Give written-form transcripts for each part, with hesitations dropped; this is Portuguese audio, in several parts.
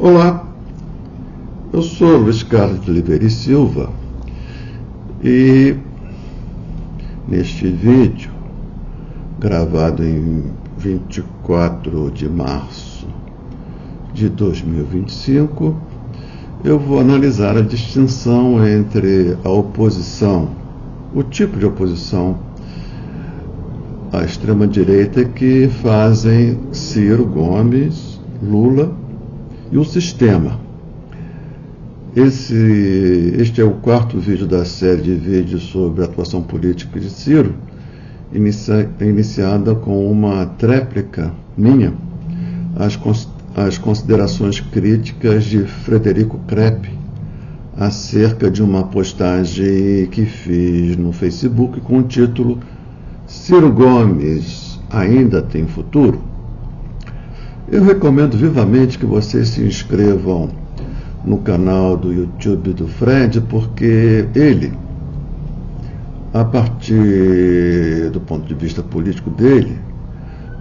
Olá, eu sou Luiz Carlos de Oliveira e Silva e neste vídeo, gravado em 24 de março de 2025, eu vou analisar a distinção entre a oposição, o tipo de oposição à extrema-direita que fazem Ciro Gomes, Lula e o sistema. Este é o quarto vídeo da série de vídeos sobre a atuação política de Ciro, iniciada com uma tréplica minha às considerações críticas de Frederico Crepe acerca de uma postagem que fiz no Facebook com o título Ciro Gomes ainda tem futuro? Eu recomendo vivamente que vocês se inscrevam no canal do YouTube do Fred, porque ele, a partir do ponto de vista político dele,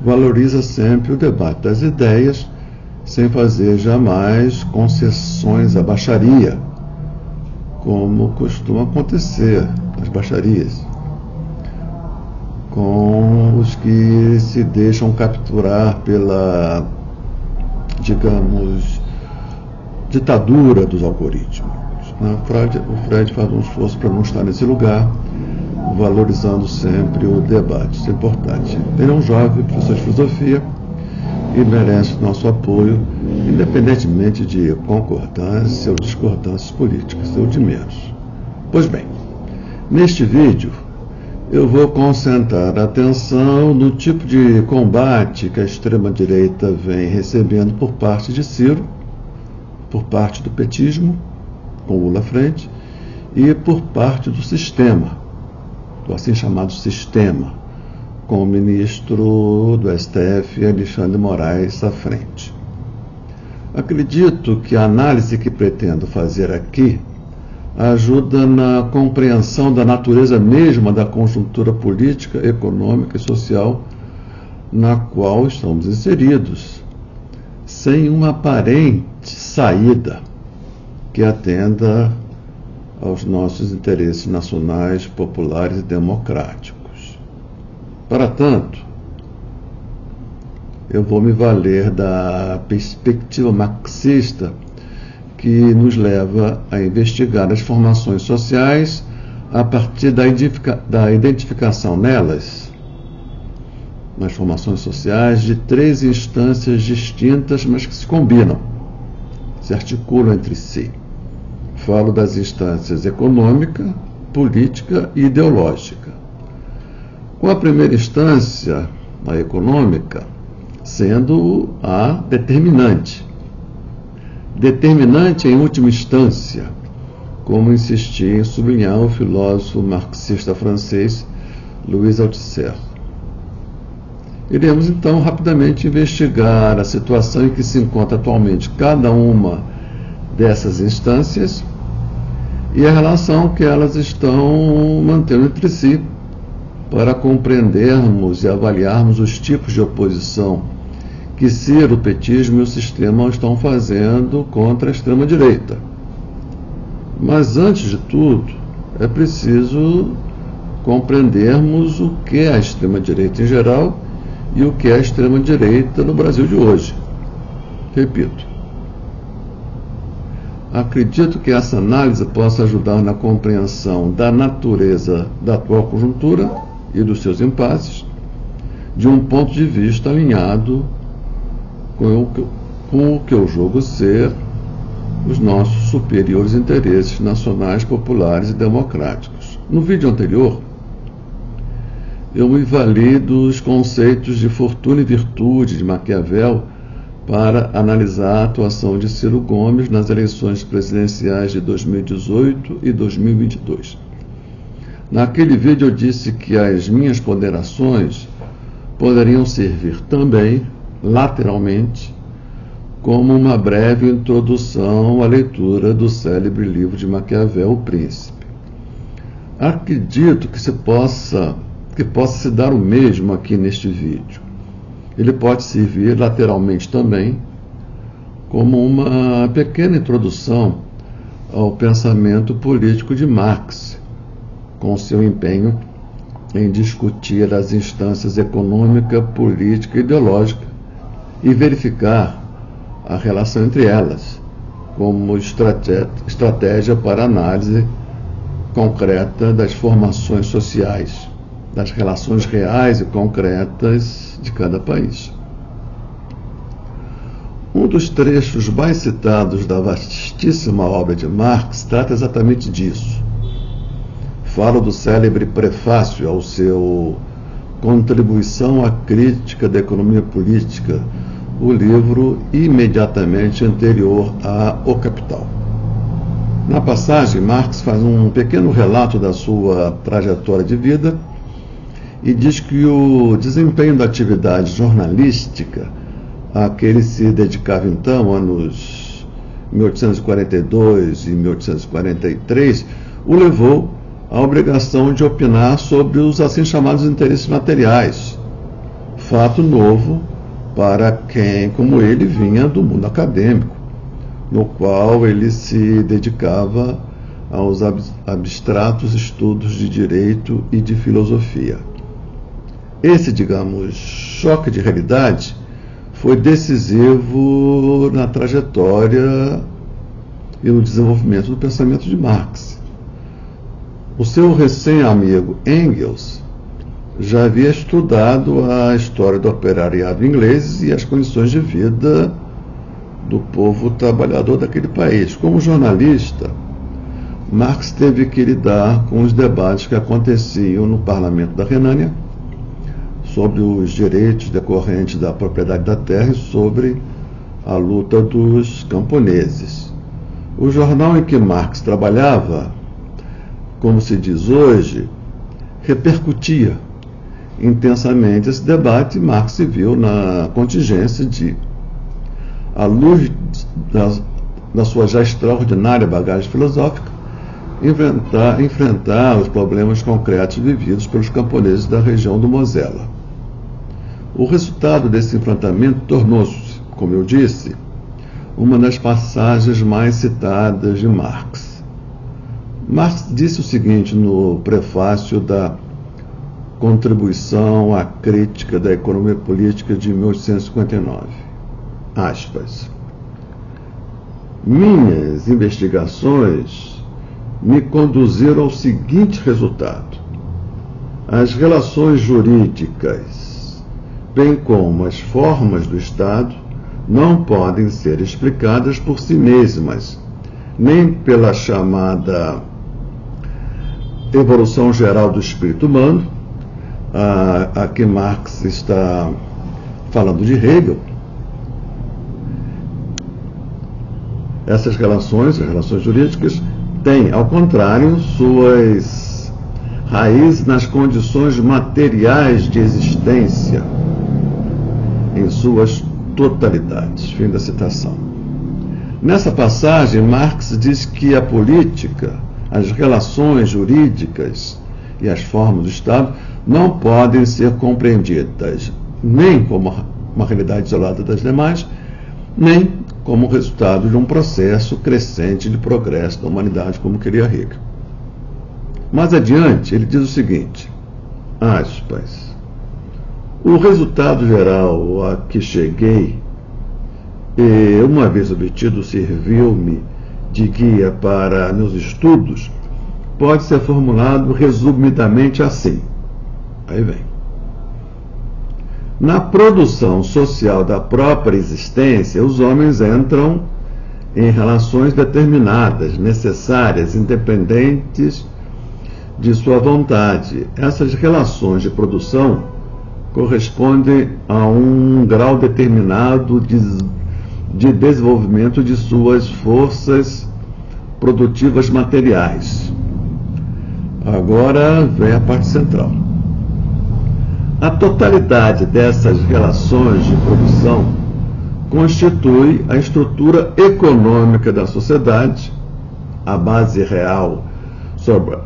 valoriza sempre o debate das ideias, sem fazer jamais concessões à baixaria, como costuma acontecer nas baixarias, com os que se deixam capturar pela, digamos, ditadura dos algoritmos. O Fred faz um esforço para não estar nesse lugar, valorizando sempre o debate. Isso é importante. Ele é um jovem professor de filosofia e merece nosso apoio, independentemente de concordância ou discordâncias políticas, ou de menos. Pois bem, neste vídeo eu vou concentrar a atenção no tipo de combate que a extrema-direita vem recebendo por parte de Ciro, por parte do petismo, com Lula à frente, e por parte do sistema, do assim chamado sistema, com o ministro do STF, Alexandre de Moraes, à frente. Acredito que a análise que pretendo fazer aqui ajuda na compreensão da natureza mesma da conjuntura política, econômica e social na qual estamos inseridos, sem uma aparente saída que atenda aos nossos interesses nacionais, populares e democráticos. Para tanto, eu vou me valer da perspectiva marxista que nos leva a investigar as formações sociais a partir da identificação nelas, nas formações sociais, de três instâncias distintas, mas que se combinam, se articulam entre si. Falo das instâncias econômica, política e ideológica. Com a primeira instância, a econômica, sendo a determinante. Determinante em última instância, como insistia em sublinhar o filósofo marxista francês Louis Althusser. Iremos então rapidamente investigar a situação em que se encontra atualmente cada uma dessas instâncias e a relação que elas estão mantendo entre si, para compreendermos e avaliarmos os tipos de oposição que Ciro, o petismo e o sistema estão fazendo contra a extrema-direita. Mas, antes de tudo, é preciso compreendermos o que é a extrema-direita em geral e o que é a extrema-direita no Brasil de hoje. Repito, acredito que essa análise possa ajudar na compreensão da natureza da atual conjuntura e dos seus impasses, de um ponto de vista alinhado com o que eu julgo ser os nossos superiores interesses nacionais, populares e democráticos. No vídeo anterior, eu me vali dos conceitos de fortuna e virtude de Maquiavel para analisar a atuação de Ciro Gomes nas eleições presidenciais de 2018 e 2022. Naquele vídeo eu disse que as minhas ponderações poderiam servir também, lateralmente, como uma breve introdução à leitura do célebre livro de Maquiavel, O Príncipe. Acredito que possa se dar o mesmo aqui neste vídeo. Ele pode servir lateralmente também como uma pequena introdução ao pensamento político de Marx, com seu empenho em discutir as instâncias econômica, política e ideológica e verificar a relação entre elas como estratégia para análise concreta das formações sociais, das relações reais e concretas de cada país. Um dos trechos mais citados da vastíssima obra de Marx trata exatamente disso. Fala do célebre prefácio ao seu Contribuição à Crítica da Economia Política, o livro imediatamente anterior a O Capital. Na passagem, Marx faz um pequeno relato da sua trajetória de vida e diz que o desempenho da atividade jornalística a que ele se dedicava então, anos 1842 e 1843, o levou à obrigação de opinar sobre os assim chamados interesses materiais, fato novo para quem, como ele, vinha do mundo acadêmico, no qual ele se dedicava aos abstratos estudos de direito e de filosofia. Esse, digamos, choque de realidade foi decisivo na trajetória e no desenvolvimento do pensamento de Marx. O seu recém-amigo Engels já havia estudado a história do operariado inglês e as condições de vida do povo trabalhador daquele país. Como jornalista, Marx teve que lidar com os debates que aconteciam no parlamento da Renânia sobre os direitos decorrentes da propriedade da terra e sobre a luta dos camponeses. O jornal em que Marx trabalhava, como se diz hoje, repercutia intensamente esse debate, e Marx se viu na contingência de, à luz da sua já extraordinária bagagem filosófica, enfrentar os problemas concretos vividos pelos camponeses da região do Mosela. O resultado desse enfrentamento tornou-se, como eu disse, uma das passagens mais citadas de Marx. Marx disse o seguinte no prefácio da Contribuição à Crítica da Economia Política de 1859, aspas, minhas investigações me conduziram ao seguinte resultado: as relações jurídicas, bem como as formas do Estado, não podem ser explicadas por si mesmas, nem pela chamada evolução geral do espírito humano, a que Marx está falando de Hegel. Essas relações, as relações jurídicas, têm, ao contrário, suas raízes nas condições materiais de existência, em suas totalidades. Fim da citação. Nessa passagem, Marx diz que a política, as relações jurídicas e as formas do Estado não podem ser compreendidas nem como uma realidade isolada das demais, nem como resultado de um processo crescente de progresso da humanidade, como queria Hegel. Mais adiante, ele diz o seguinte, aspas, o resultado geral a que cheguei, uma vez obtido, serviu-me de guia para meus estudos, pode ser formulado resumidamente assim. Aí vem. Na produção social da própria existência, os homens entram em relações determinadas, necessárias, independentes de sua vontade. Essas relações de produção correspondem a um grau determinado de desenvolvimento de suas forças produtivas materiais. Agora vem a parte central. A totalidade dessas relações de produção constitui a estrutura econômica da sociedade, a base real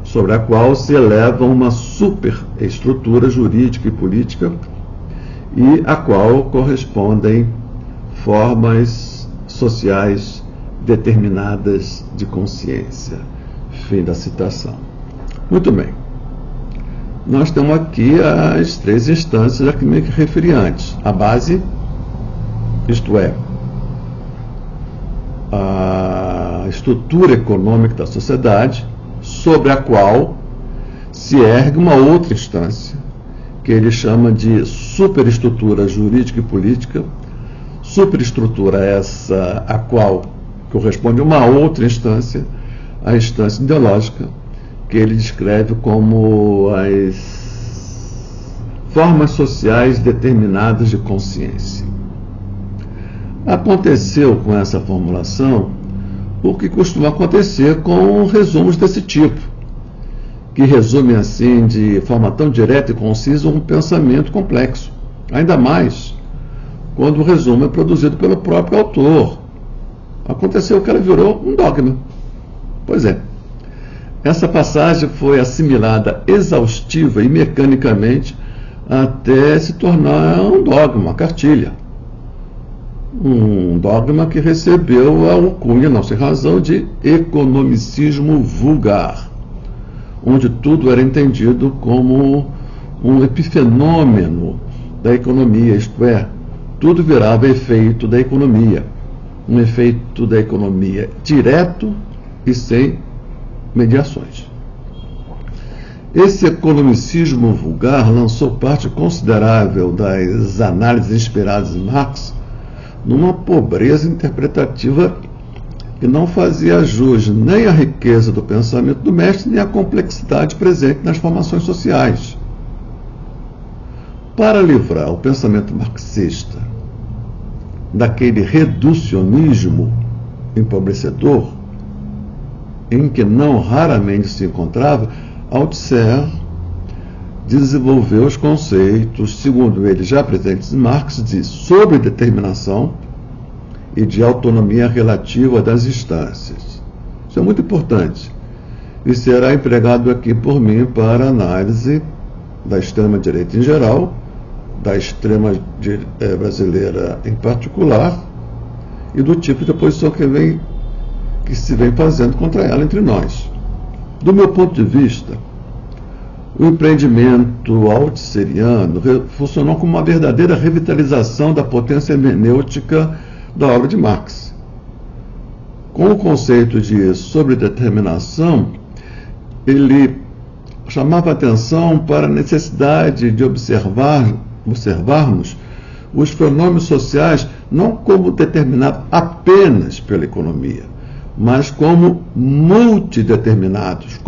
sobre a qual se eleva uma superestrutura jurídica e política e a qual correspondem formas sociais determinadas de consciência. Fim da citação. Muito bem. Nós temos aqui as 3 instâncias a que me referi antes. A base, isto é, a estrutura econômica da sociedade, sobre a qual se ergue uma outra instância, que ele chama de superestrutura jurídica e política. Superestrutura essa a qual corresponde a uma outra instância, a instância ideológica, que ele descreve como as formas sociais determinadas de consciência. Aconteceu com essa formulação o que costuma acontecer com resumos desse tipo, que resumem assim de forma tão direta e concisa um pensamento complexo, ainda mais quando o resumo é produzido pelo próprio autor. Aconteceu que ela virou um dogma. Pois é, essa passagem foi assimilada exaustiva e mecanicamente até se tornar um dogma, uma cartilha. Um dogma que recebeu a alcunha, não sem razão, de economicismo vulgar, onde tudo era entendido como um epifenômeno da economia, isto é, tudo virava efeito da economia, um efeito da economia direto e sem mediações. Esse economicismo vulgar lançou parte considerável das análises inspiradas em Marx numa pobreza interpretativa que não fazia jus nem à riqueza do pensamento do mestre, nem à complexidade presente nas formações sociais. Para livrar o pensamento marxista daquele reducionismo empobrecedor, em que não raramente se encontrava, Althusser desenvolveu os conceitos, segundo ele, já presentes em Marx, de sobredeterminação e de autonomia relativa das instâncias. Isso é muito importante e será empregado aqui por mim para análise da extrema-direita em geral, da extrema brasileira em particular e do tipo de oposição que se vem fazendo contra ela entre nós. Do meu ponto de vista, o empreendimento althuseriano funcionou como uma verdadeira revitalização da potência hermenêutica da obra de Marx. Com o conceito de sobredeterminação, ele chamava atenção para a necessidade de observarmos os fenômenos sociais não como determinados apenas pela economia, mas como multideterminados,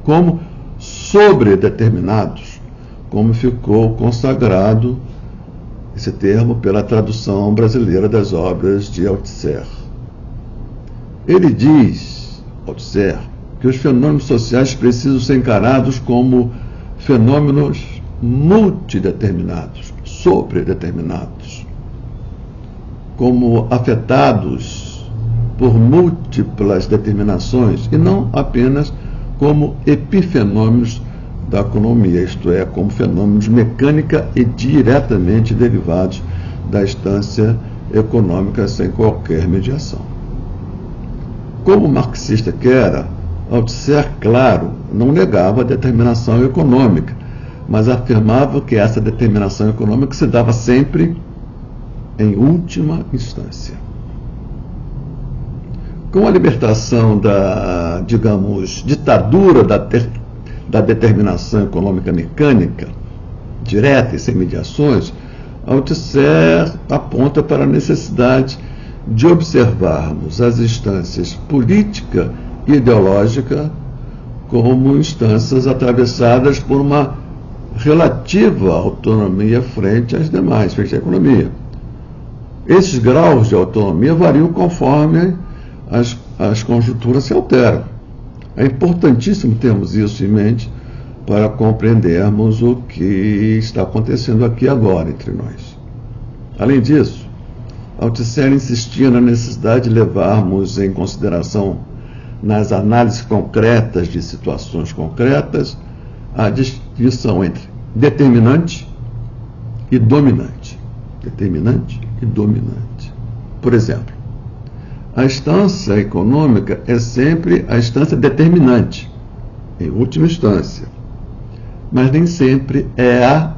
como sobredeterminados, como ficou consagrado esse termo pela tradução brasileira das obras de Althusser. Ele diz, Althusser, que os fenômenos sociais precisam ser encarados como fenômenos multideterminados, sobredeterminados, como afetados por múltiplas determinações e não apenas como epifenômenos da economia, isto é, como fenômenos mecânica e diretamente derivados da instância econômica sem qualquer mediação. Como marxista que era, Althusser, claro, não negava a determinação econômica, mas afirmava que essa determinação econômica se dava sempre em última instância. Com a libertação da, digamos, ditadura da determinação econômica mecânica, direta e sem mediações, Althusser aponta para a necessidade de observarmos as instâncias política e ideológica como instâncias atravessadas por uma relativa autonomia frente às demais, frente à economia. Esses graus de autonomia variam conforme as conjunturas se alteram. É importantíssimo termos isso em mente para compreendermos o que está acontecendo aqui agora entre nós. Além disso, Althusser insistia na necessidade de levarmos em consideração, nas análises concretas de situações concretas, a distinção entre determinante e dominante. Determinante e dominante. Por exemplo, A instância econômica é sempre a instância determinante, em última instância, mas nem sempre é a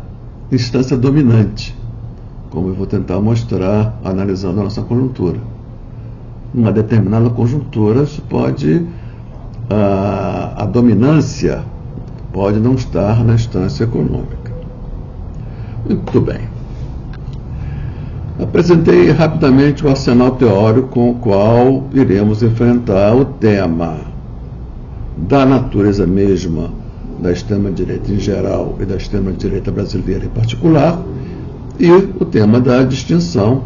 instância dominante, como eu vou tentar mostrar analisando a nossa conjuntura. Numa determinada conjuntura, a dominância pode não estar na instância econômica. Muito bem. Apresentei rapidamente o arsenal teórico com o qual iremos enfrentar o tema da natureza mesma da extrema-direita em geral e da extrema-direita brasileira em particular, e o tema da distinção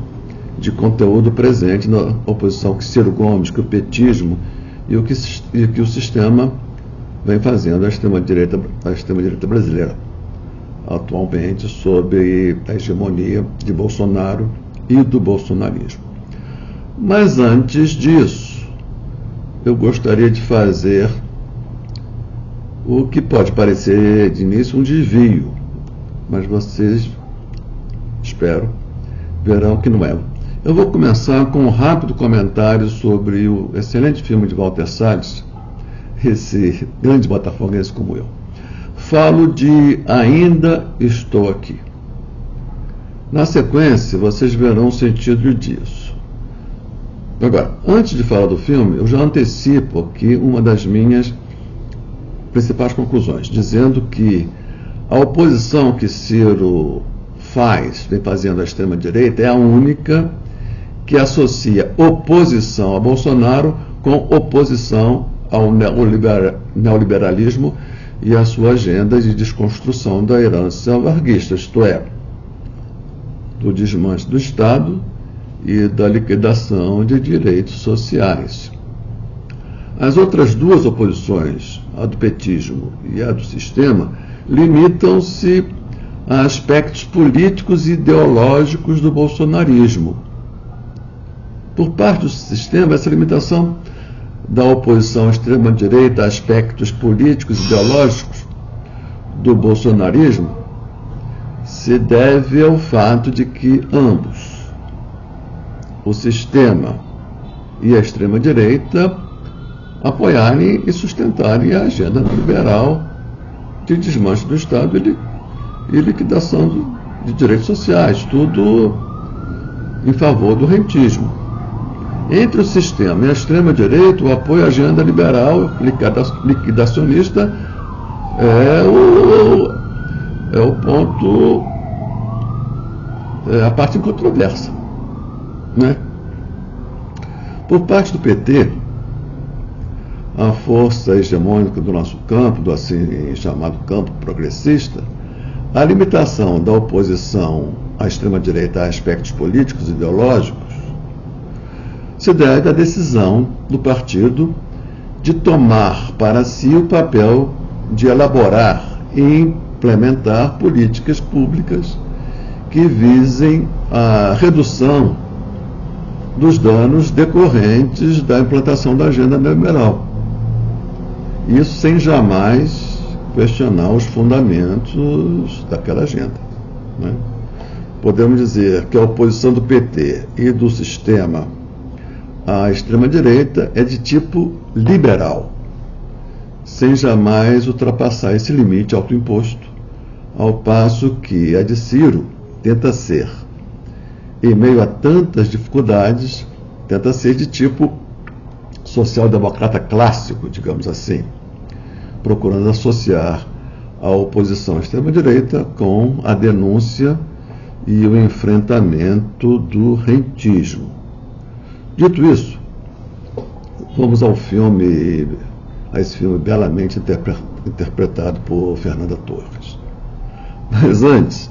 de conteúdo presente na oposição que Ciro Gomes, que o petismo e o que o sistema vem fazendo à extrema-direita brasileira, atualmente sob a hegemonia de Bolsonaro e do bolsonarismo. Mas antes disso, eu gostaria de fazer o que pode parecer de início um desvio, mas vocês, espero, verão que não é. Eu vou começar com um rápido comentário sobre o excelente filme de Walter Salles, esse grande botafoguense como eu. Falo de Ainda Estou Aqui. Na sequência, vocês verão o sentido disso. Agora, antes de falar do filme, eu já antecipo aqui uma das minhas principais conclusões, dizendo que a oposição que Ciro vem fazendo à extrema-direita, é a única que associa oposição a Bolsonaro com oposição ao neoliberalismo e à sua agenda de desconstrução da herança varguista, isto é, do desmanche do Estado e da liquidação de direitos sociais. As outras duas oposições, a do petismo e a do sistema, limitam-se a aspectos políticos e ideológicos do bolsonarismo. Por parte do sistema, essa limitação da oposição à extrema-direita a aspectos políticos e ideológicos do bolsonarismo se deve ao fato de que ambos, o sistema e a extrema-direita, apoiarem e sustentarem a agenda liberal de desmanche do Estado e liquidação de direitos sociais, tudo em favor do rentismo. Entre o sistema e a extrema-direita, o apoio à agenda liberal liquidacionista é o ponto, a parte incontroversa, né? Por parte do PT, a força hegemônica do nosso campo, do assim chamado campo progressista, a limitação da oposição à extrema-direita a aspectos políticos e ideológicos se deve à decisão do partido de tomar para si o papel de elaborar e implementar políticas públicas que visem a redução dos danos decorrentes da implantação da agenda neoliberal. Isso sem jamais questionar os fundamentos daquela agenda, né? Podemos dizer que a oposição do PT e do sistema à extrema-direita é de tipo liberal, sem jamais ultrapassar esse limite autoimposto, ao passo que a de Ciro tenta ser, em meio a tantas dificuldades, tenta ser de tipo social-democrata clássico, digamos assim, procurando associar a oposição à extrema-direita com a denúncia e o enfrentamento do rentismo. Dito isso, vamos ao filme, a esse filme belamente interpretado por Fernanda Torres. Mas antes,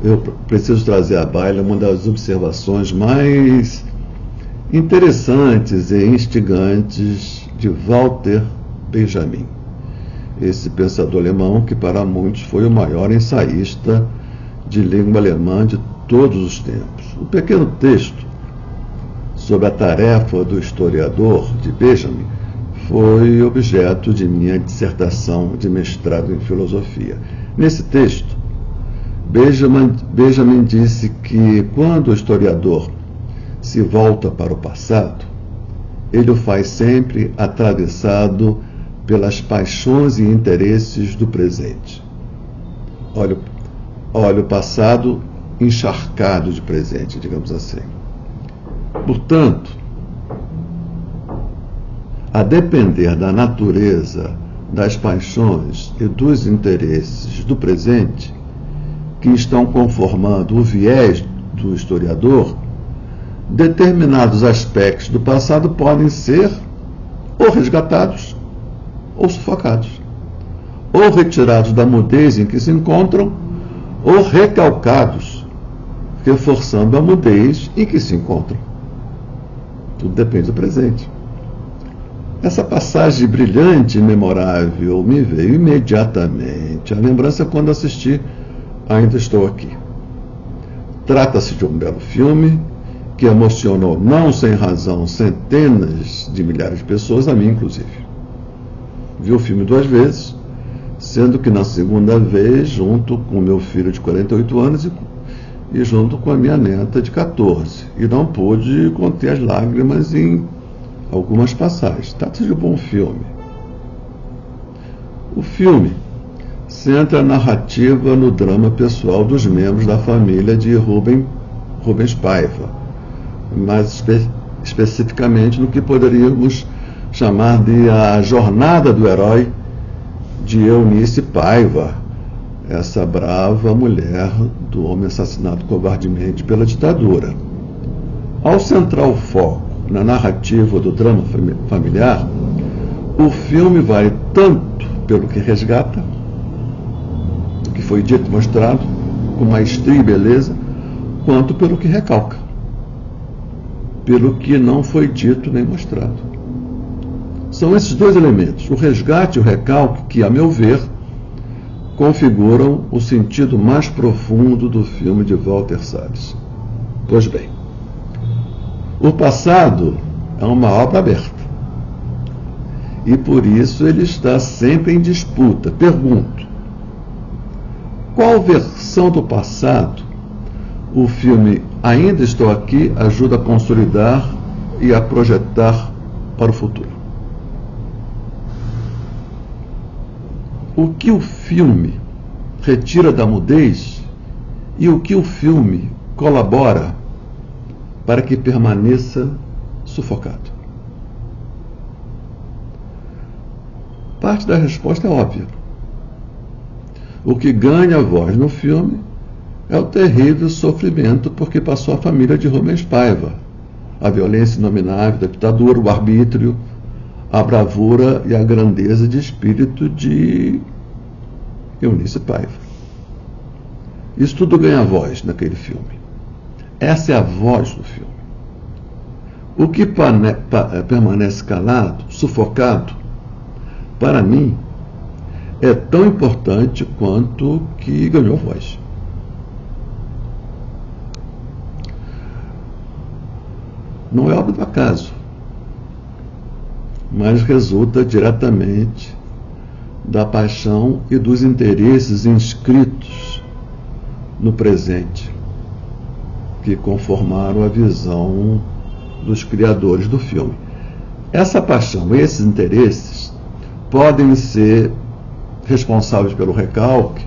eu preciso trazer à baila uma das observações mais interessantes e instigantes de Walter Benjamin, esse pensador alemão que para muitos foi o maior ensaísta de língua alemã de todos os tempos. O pequeno texto sobre a tarefa do historiador de Benjamin foi objeto de minha dissertação de mestrado em filosofia. Nesse texto, Benjamin disse que quando o historiador se volta para o passado, ele o faz sempre atravessado pelas paixões e interesses do presente. Olha o passado encharcado de presente, digamos assim. Portanto, a depender da natureza das paixões e dos interesses do presente, que estão conformando o viés do historiador, determinados aspectos do passado podem ser ou resgatados ou sufocados, ou retirados da mudez em que se encontram, ou recalcados, reforçando a mudez em que se encontram. Tudo depende do presente. Essa passagem brilhante e memorável me veio imediatamente à lembrança quando assisti Ainda Estou Aqui. Trata-se de um belo filme que emocionou, não sem razão, centenas de milhares de pessoas, a mim inclusive. Vi o filme 2 vezes, sendo que na segunda vez, junto com meu filho de 48 anos e junto com a minha neta de 14, e não pude conter as lágrimas em algumas passagens. Trata-se de um bom filme. O filme centra a narrativa no drama pessoal dos membros da família de Rubens Paiva, mais especificamente no que poderíamos chamar de a jornada do herói de Eunice Paiva, essa brava mulher do homem assassinado covardemente pela ditadura. Ao centrar o foco na narrativa do drama familiar, o filme vale tanto pelo que resgata, do que foi dito e mostrado, com maestria e beleza, quanto pelo que recalca, pelo que não foi dito nem mostrado. São esses dois elementos, o resgate e o recalque, que, a meu ver, configuram o sentido mais profundo do filme de Walter Salles. Pois bem, o passado é uma obra aberta. E por isso ele está sempre em disputa. Pergunto, qual versão do passado o filme Ainda Estou Aqui ajuda a consolidar e a projetar para o futuro? O que o filme retira da mudez e o que o filme colabora para que permaneça sufocado? Parte da resposta é óbvia. O que ganha voz no filme é o terrível sofrimento porque passou a família de Rubens Paiva, a violência inominável da ditadura, o arbítrio, a bravura e a grandeza de espírito de Eunice Paiva. Isso tudo ganha voz naquele filme. Essa é a voz do filme. O que permanece calado, sufocado, para mim, é tão importante quanto que ganhou voz. Não é obra do acaso, mas resulta diretamente da paixão e dos interesses inscritos no presente, que conformaram a visão dos criadores do filme. Essa paixão, esses interesses, podem ser responsáveis pelo recalque,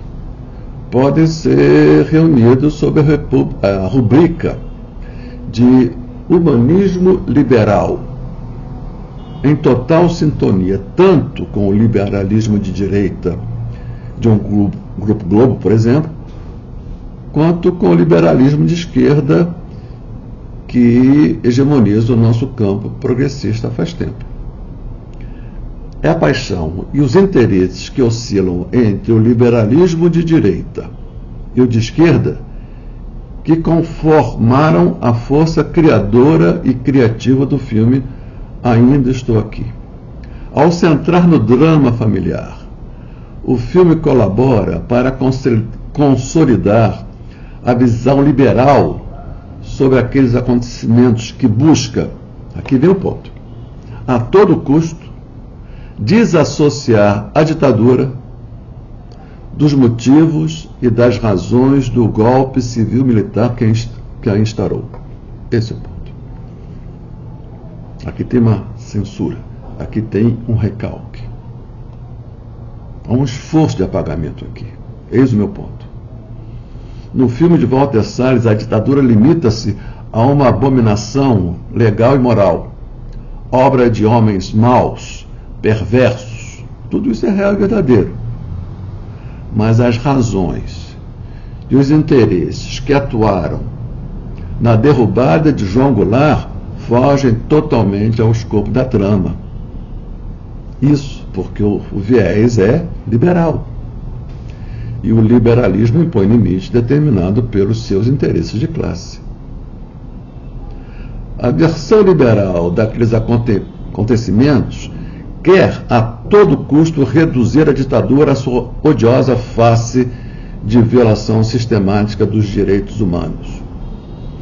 podem ser reunidos sob a rubrica de humanismo liberal, em total sintonia tanto com o liberalismo de direita de um Grupo Globo, por exemplo, quanto com o liberalismo de esquerda que hegemoniza o nosso campo progressista faz tempo. É a paixão e os interesses que oscilam entre o liberalismo de direita e o de esquerda que conformaram a força criadora e criativa do filme Ainda Estou Aqui. Ao centrar no drama familiar, o filme colabora para consolidar a visão liberal sobre aqueles acontecimentos que busca, aqui vem o ponto, a todo custo, desassociar a ditadura dos motivos e das razões do golpe civil-militar que a instaurou. Esse é o ponto. aqui tem uma censura, aqui tem um recalque. Há um esforço de apagamento aqui. Eis o meu ponto. No filme de Walter Salles, a ditadura limita-se a uma abominação legal e moral, obra de homens maus, perversos. Tudo isso é real e verdadeiro. Mas as razões e os interesses que atuaram na derrubada de João Goulart fogem totalmente ao escopo da trama. Isso porque o viés é liberal. E o liberalismo impõe limite determinado pelos seus interesses de classe. A versão liberal daqueles acontecimentos quer a todo custo reduzir a ditadura à sua odiosa face de violação sistemática dos direitos humanos.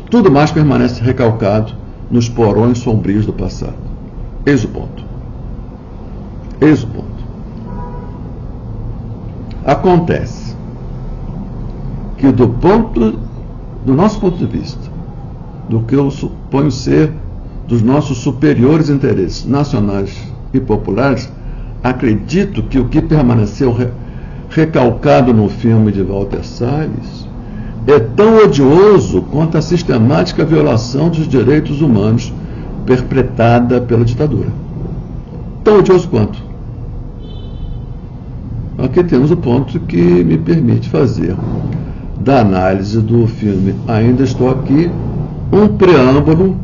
Tudo mais permanece recalcado nos porões sombrios do passado. Eis o ponto. Eis o ponto. Acontece que do nosso ponto de vista, do que eu suponho ser dos nossos superiores interesses nacionais e populares, acredito que o que permaneceu recalcado no filme de Walter Salles é tão odioso quanto a sistemática violação dos direitos humanos perpetrada pela ditadura. Tão odioso quanto. Aqui temos o ponto que me permite fazer da análise do filme Ainda Estou Aqui um preâmbulo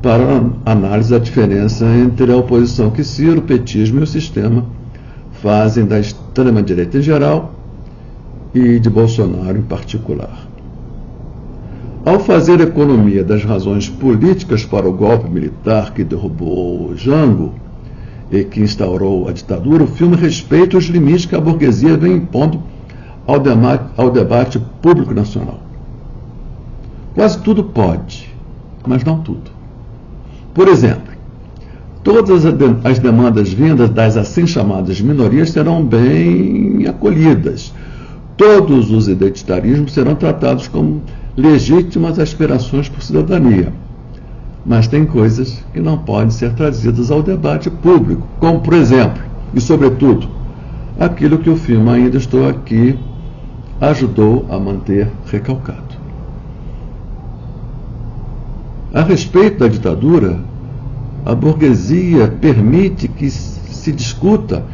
para a análise da diferença entre a oposição que Ciro, o petismo e o sistema fazem da extrema-direita em geral e de Bolsonaro em particular. Ao fazer economia das razões políticas para o golpe militar que derrubou Jango e que instaurou a ditadura, o filme respeita os limites que a burguesia vem impondo ao debate público nacional. Quase tudo pode, mas não tudo. Por exemplo, todas as demandas vindas das assim chamadas minorias serão bem acolhidas. Todos os identitarismos serão tratados como legítimas aspirações por cidadania. Mas tem coisas que não podem ser trazidas ao debate público, como, por exemplo, e sobretudo, aquilo que o filme Ainda Estou Aqui ajudou a manter recalcado. A respeito da ditadura, a burguesia permite que se discuta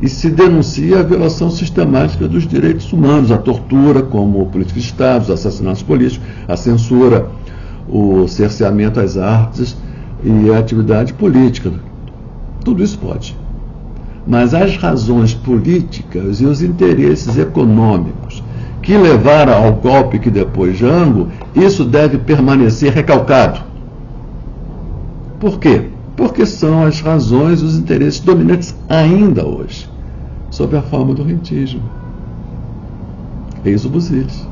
e se denuncie a violação sistemática dos direitos humanos, a tortura, como política de Estado, os assassinatos políticos, a censura, o cerceamento às artes e a atividade política. Tudo isso pode. Mas as razões políticas e os interesses econômicos que levaram ao golpe que depois Jango, isso deve permanecer recalcado. Por quê? Porque são as razões e os interesses dominantes ainda hoje, sob a forma do rentismo. Eis o Buziles.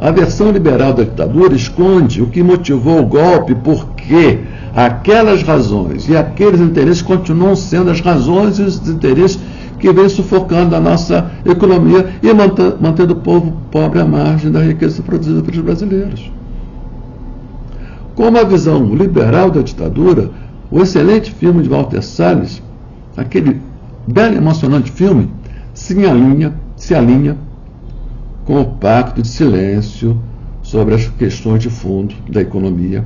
A versão liberal da ditadura esconde o que motivou o golpe, porque aquelas razões e aqueles interesses continuam sendo as razões e os interesses que vêm sufocando a nossa economia e mantendo o povo pobre à margem da riqueza produzida pelos brasileiros. Com uma visão liberal da ditadura, o excelente filme de Walter Salles, aquele belo e emocionante filme, se alinha com o pacto de silêncio sobre as questões de fundo da economia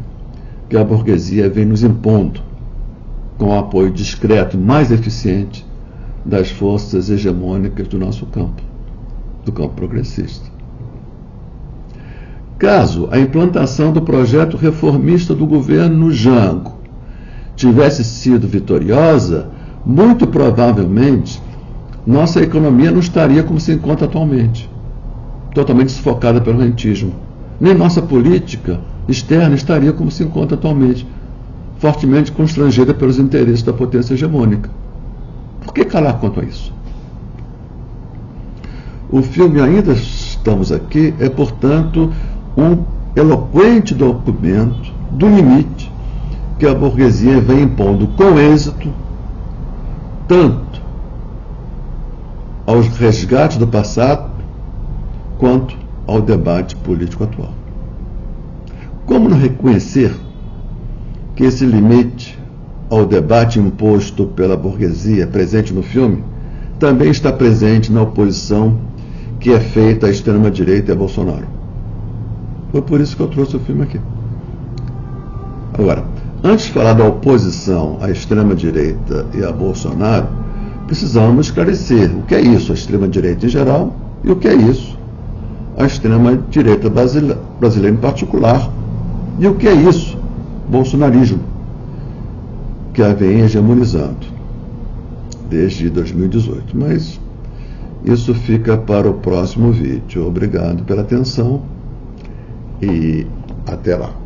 que a burguesia vem nos impondo, com o apoio discreto mais eficiente das forças hegemônicas do nosso campo, do campo progressista. Caso a implantação do projeto reformista do governo Jango tivesse sido vitoriosa, muito provavelmente nossa economia não estaria como se encontra atualmente, totalmente sufocada pelo rentismo. Nem nossa política externa estaria como se encontra atualmente, fortemente constrangida pelos interesses da potência hegemônica. Por que calar quanto a isso? O filme Ainda Estamos Aqui é, portanto, um eloquente documento do limite que a burguesia vem impondo com êxito, tanto aos resgates do passado, quanto ao debate político atual. Como não reconhecer que esse limite ao debate imposto pela burguesia presente no filme também está presente na oposição que é feita à extrema-direita e a Bolsonaro. Foi por isso que eu trouxe o filme aqui. Agora, antes de falar da oposição à extrema-direita e a Bolsonaro, precisamos esclarecer o que é isso, a extrema-direita em geral, e o que é isso, a extrema-direita brasileira em particular, e o que é isso, bolsonarismo, que a vem hegemonizando desde 2018. Mas isso fica para o próximo vídeo. Obrigado pela atenção e até lá.